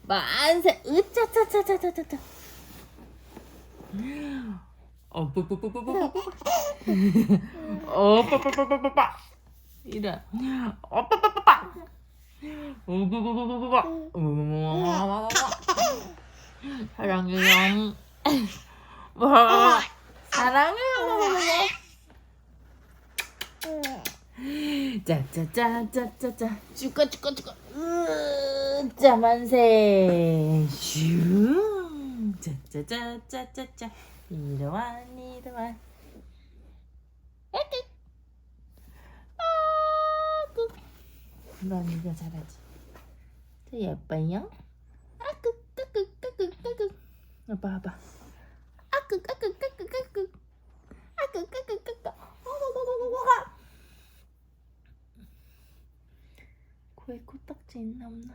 만세. 으짜짜짜짜짜짜. 뿌뿌뿌뿌뿌뿌. 뿌뿌뿌뿌뿌뿌. 이래. 뿌뿌뿌뿌뿌. 뿌뿌뿌뿌뿌뿌. 사랑해요. 사랑해요. 짜짜짜짜짜짜. 쭈까. 짜 만세. 슝. 짜짜짜짜짜짜. 이리와. 넌 이거 잘하지. 저 예뻐요? 아빠 봐봐. 코에 코딱지 있나 없나?